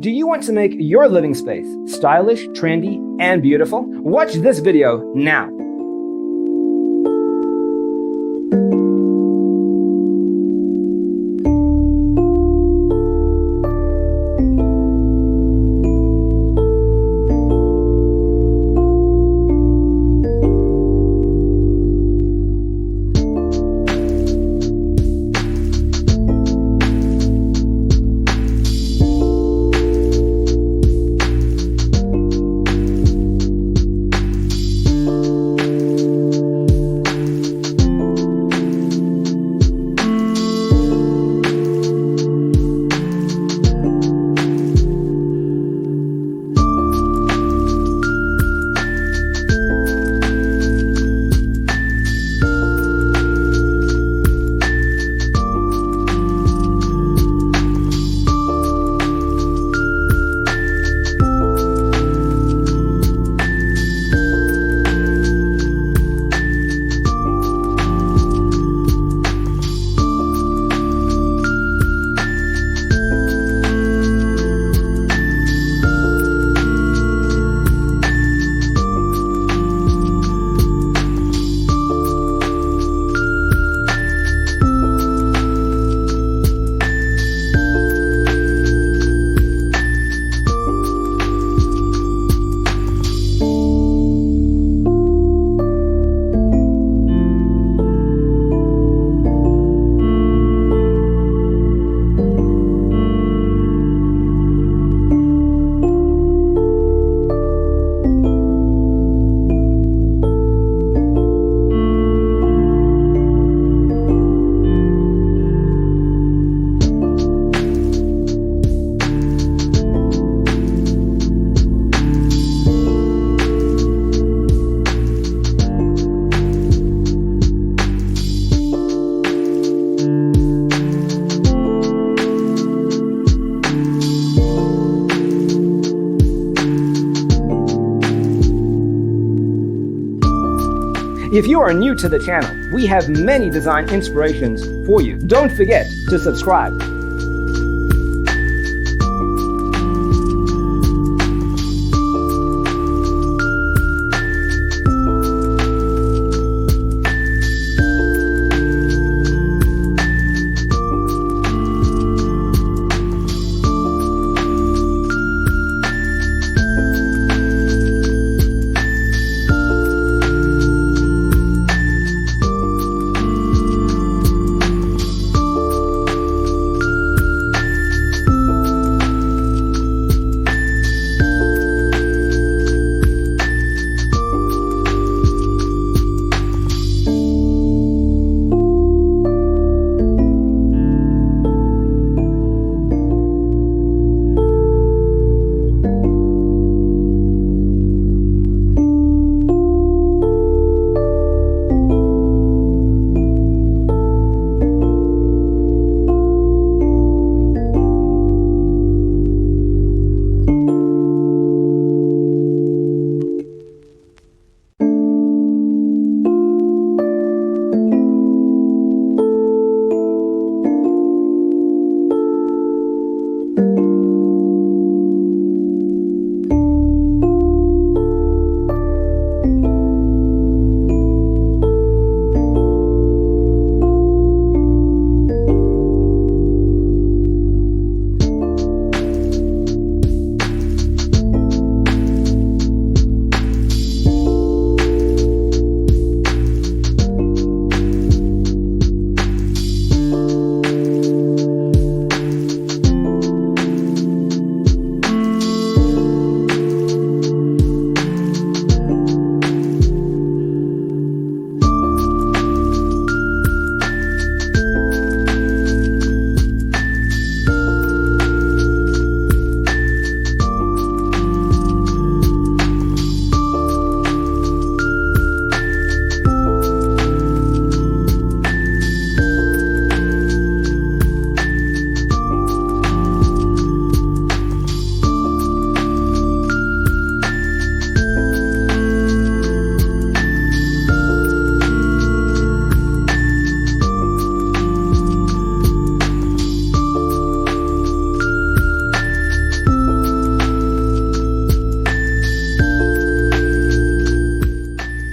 Do you want to make your living space stylish, trendy, and beautiful? Watch this video now. If you are new to the channel, we have many design inspirations for you. Don't forget to subscribe.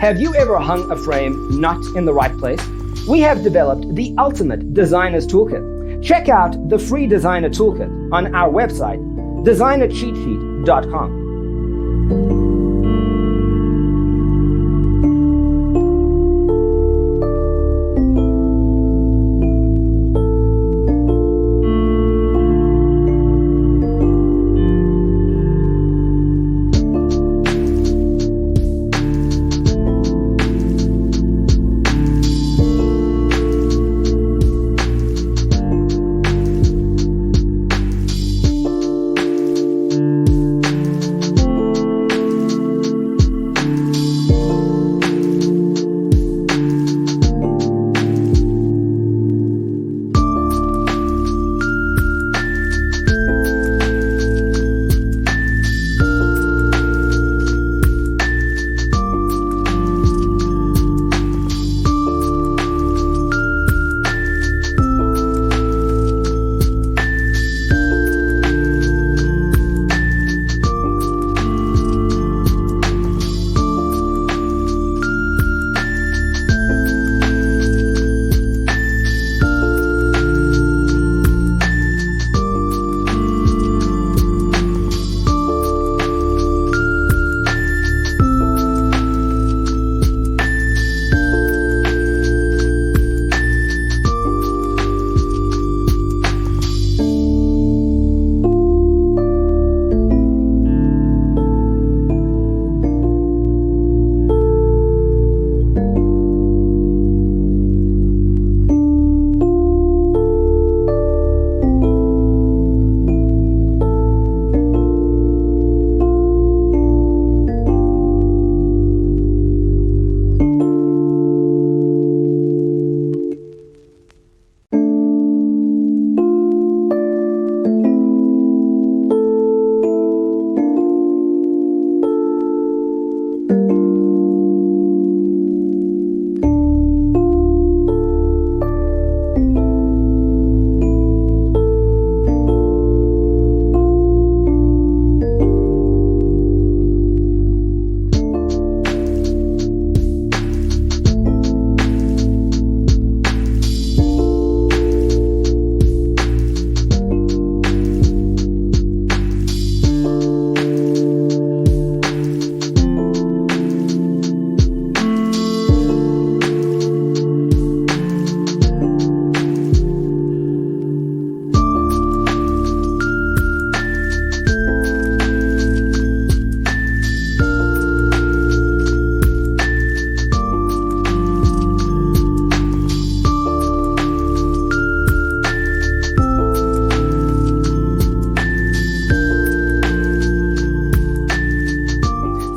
Have you ever hung a frame not in the right place? We have developed the ultimate designer's toolkit. Check out the free designer toolkit on our website, designercheatsheet.com.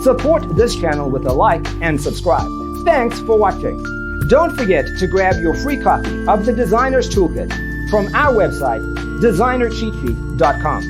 Support this channel with a like and subscribe. Thanks for watching. Don't forget to grab your free copy of the Designer's Toolkit from our website, designercheatsheet.com.